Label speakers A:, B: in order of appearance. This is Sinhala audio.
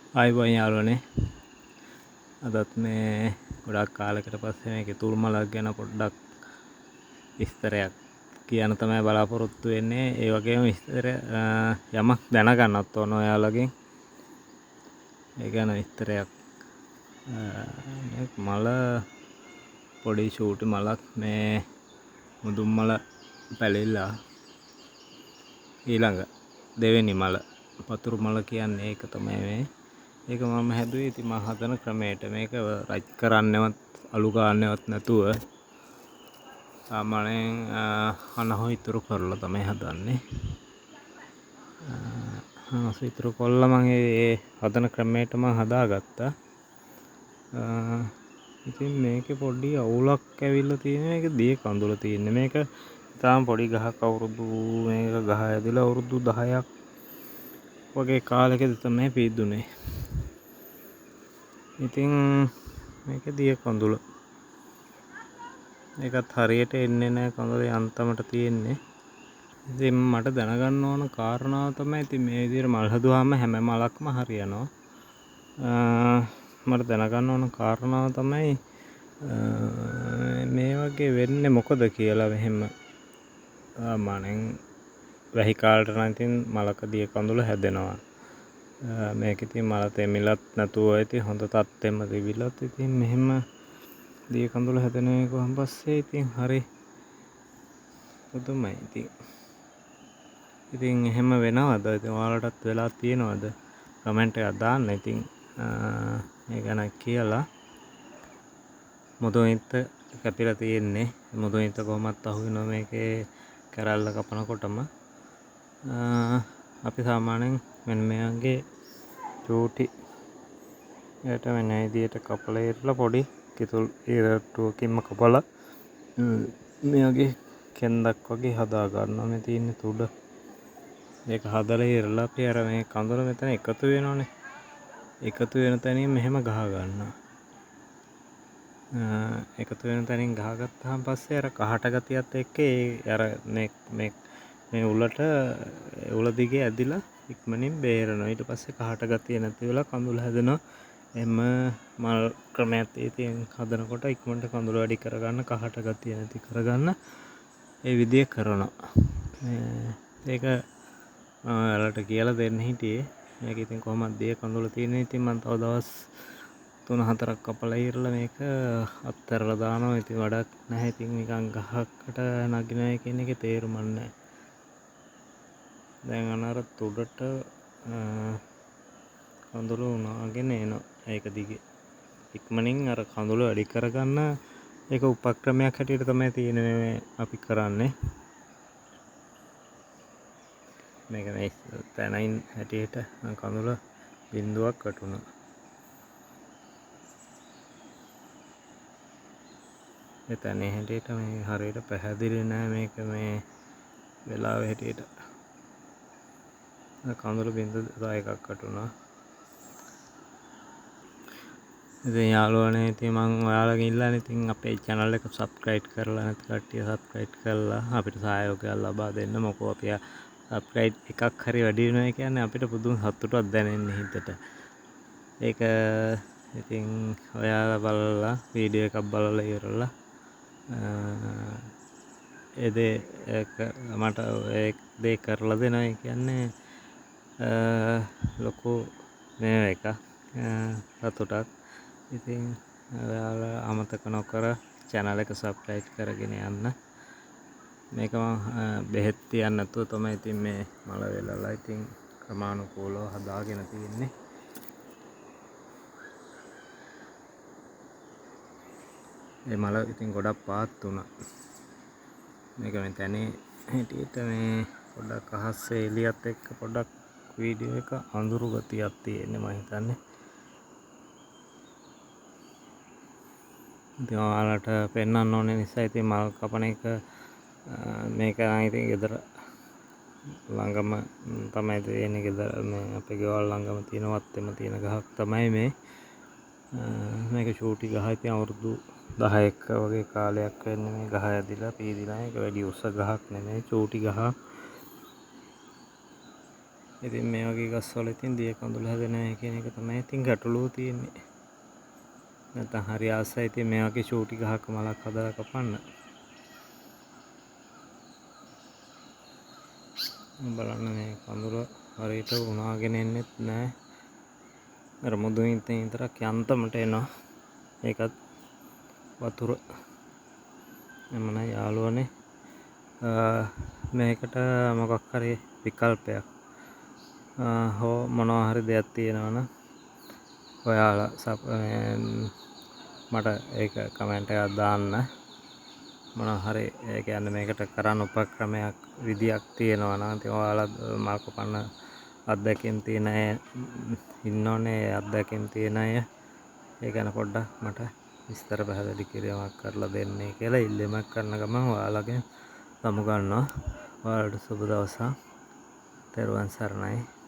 A: ආයිබෝන් යාළුවනේ. අදත් මේ ගොඩක් කාලෙකට පස්සේ මේකේ තුල්මලක් ගැන පොඩ්ඩක් විස්තරයක් කියන්න තමයි බලාපොරොත්තු වෙන්නේ. ඒ වගේම විස්තර යමක් දැනගන්නත් ඕන ඔයාලගෙන්. ඒ ගැන විස්තරයක්. මල පොඩි ෂූටි මලක් මේ මුදුන් මල පැලිලා ඊළඟ දෙවෙනි මල පතුරු මල කියන්නේ ඒක තමයි මේ. ඒක මම හැදුවේ ඉතින් මම හදන ක්‍රමයට. මේක රයිට් කරන්නවත් අලු ගන්නවත් නැතුව සාමාන්‍යයෙන් අනහ ඉතුරු කරලා තමයි හදන්නේ. අනහ ඉතුරු කළා මම ඒ හදන ක්‍රමයට මම හදාගත්තා. ඉතින් මේකේ පොඩි අවුලක් ඇවිල්ලා තියෙනවා. මේක දිය කඳුල තියෙන්නේ. මේක තාම පොඩි ගහක් අවුරුදු මේක ගහ ඇදලා අවුරුදු 10ක් වගේ කාලෙකද තමයි පිද්දුනේ. ඉතින් මේක දිය කඳුල. ඒකත් හරියට එන්නේ නැහැ කඳුලේ අන්තමට තියෙන්නේ. ඉතින් මට දැනගන්න ඕන කාරණාව තමයි ඉතින් මේ විදිහට මල් හදුවාම හැම මලක්ම හරියනවා. මට දැනගන්න ඕන කාරණාව තමයි මේ වගේ වෙන්නේ මොකද කියලා. මෙහෙම මනෙන් වැහි කාලට නම් ඉතින් මලක දිය කඳුල හැදෙනවා. මේක ඉතින් මල තෙමිලත් නැතුව ඉතින් හොඳ තත්ත්වෙම තිබිලත් ඉතින් මෙහෙම දිය කඳුල හැදෙන එක කොහොම පස්සේ ඉතින් හරි පුදුමයි ඉතින් එහෙම වෙනවද? ඉතින් ඔයාලටත් වෙලා තියෙනවද? කමෙන්ට් එකක් දාන්න. ඉතින් මේ ගැන කියලා මුදුනින්ත කැපිලා තියෙන්නේ. මුදුනින්ත කොහොමත් අහු වෙනවා මේකේ කැරල්ල කපනකොටම. අපි සාමාන්‍යයෙන් මෙන්න මේ වගේ චූටි යට වෙන විදියට කපලා ඉරලා පොඩි කිතුල් ඉරටුවකින්ම කපලා මේ වගේ කෙන්දක් වගේ හදා ගන්නවා. මේ තියෙන තුඩ ඒක හදලා ඉරලා අපි අර මේ කඳුල මෙතන එකතු වෙනවනේ. එකතු වෙන තැනින් මෙහෙම ගහ ගන්නවා. එකතු වෙන තැනින් ගහගත්තාන් පස්සේ අර කහට ගතියත් එක්ක අර මේ උලට උල දිගේ ඇදිලා ඉක්මනින් බේරනවා. ඊට පස්සේ කහට ගතිය නැති වෙලා කඳුල හැදෙනවා. එම මල් ක්‍රමයක් ඉතින් හදනකොට ඉක්මනට කඳුල වැඩි කරගන්න, කහට ගතිය නැති කරගන්න ඒ විදිය කරනවා. ඒක ඔයාලට කියලා දෙන්න හිටියේ. මේක ඉතින් කොහොමද දිය කඳුල තියෙන්නේ. ඉතින් මම තව දවස් 3-4ක් කපලා ඉරලා මේක අත්හැරලා දානවා. ඉතින් වැඩක් නැහැ. ඉතින් නිකන් ගහකට නගිනවා කියන එකේ තේරුමක් නැහැ. දැන් අර තුඩට කඳුළු උනාගෙන එනවා. ඒක දිගේ ඉක්මනින් අර කඳුළු වැඩි කරගන්න ඒක උපක්‍රමයක් හැටියට තමයි තියෙන්නේ මේ අපි කරන්නේ. මේක මේ තැනින් හැටියට කඳුළු බිඳුවක් වැටුණා. ඒ තැනේ හැටියට මේ හරියට පැහැදිලි නෑ මේක මේ වෙලාවේ හැටියට. කඳුළු බිඳු 10ක් වැටුණා. ඉතින් යාළුවනේ ඉතින් මම ඔයාලගෙන් ඉල්ලන්නේ ඉතින් අපේ channel එක subscribe කරලා නැති කට්ටිය subscribe කරලා අපිට සහයෝගයක් ලබා දෙන්න. මොකෝ අපි subscribe එකක් හරි වැඩි වෙනවා කියන්නේ අපිට පුදුම සතුටක් දැනෙන්නේ හිතට. ඒක ඉතින් ඔයාලා බලලා වීඩියෝ එකක් බලලා ඉවරලා මට ඒ දේ කරලා දෙනවා කියන්නේ ලොකු මේ එකක් සතුටක්. ඉතින් ඔයාලා අමතක නොකර channel එක subscribe කරගෙන යන්න. මේක මම බෙහෙත් තියන්න නැතුව තමයි ඉතින් මේ මල වෙලලා ඉතින් ක්‍රමානුකූලව හදාගෙන තියෙන්නේ. මේ මල ඉතින් ගොඩක් පාත් වුණා. මේක මේ තැනේ හැටියට මේ පොඩක් අහස් එළියත් එක්ක පොඩක් වීඩියෝ එක අඳුරු ගතියක් තියෙන්නේ මම හිතන්නේ. ඉතින් ඔයාලට පෙන්වන්න ඕනේ නිසා ඉතින් මල් කපන එක මේක නම් ඉතින් ගෙදර ළඟම තමයි තියෙන්නේ. ගෙදර මේ අපේ ගෙවල් ළඟම තියෙන වත්තේම තියෙන ගහක් තමයි මේ. මේක චූටි ගහ. ඉතින් අවුරුදු 10ක වගේ කාලයක් වෙන්නේ මේ ගහ ඇදිලා පීදිලා. ඒක වැඩි උස ගහක් නෙමෙයි චූටි ගහක්. ඉතින් මේ වගේ ගස්වල ඉතින් දිය කඳුළු හැදෙනවා කියන එක තමයි ඉතින් ගැටලුව තියෙන්නේ. නැත්නම් හරි ආසයි ඉතින් මේ වගේ චූටි ගහක මලක් හදලා කපන්න. බලන්න මේ කඳුල හරියට උනාගෙන එන්නෙත් නෑ. අර මුදුනින් විතරක් යන්තමට එනවා. ඒකත් වතුර. එමනම් යාළුවනේ මේකට මොකක් හරි විකල්පයක් හෝ මොනවා හරි දෙයක් තියෙනවා නම් ඔයාලා මට ඒක කමෙන්ට් එකක් දාන්න. මොනවා හරි ඒ කියන්නේ මේකට කරන්න උපක්‍රමයක් විදියක් තියෙනවා නම් ඉතින් ඔයාලා මල් කපන්න අත්දැකීම් තියෙන අය ඉන්නෝනේ. අත්දැකීම් තියෙන අය ඒ ගැන පොඩ්ඩක් මට විස්තර පැහැදිලි කිරීමක් කරලා දෙන්නේ කියලා ඉල්ලීමක් කරන ගමන් ඔයාලගෙන් සමු ගන්නවා. ඔයාලට සුබ දවසක්. තෙරුවන් සරණයි.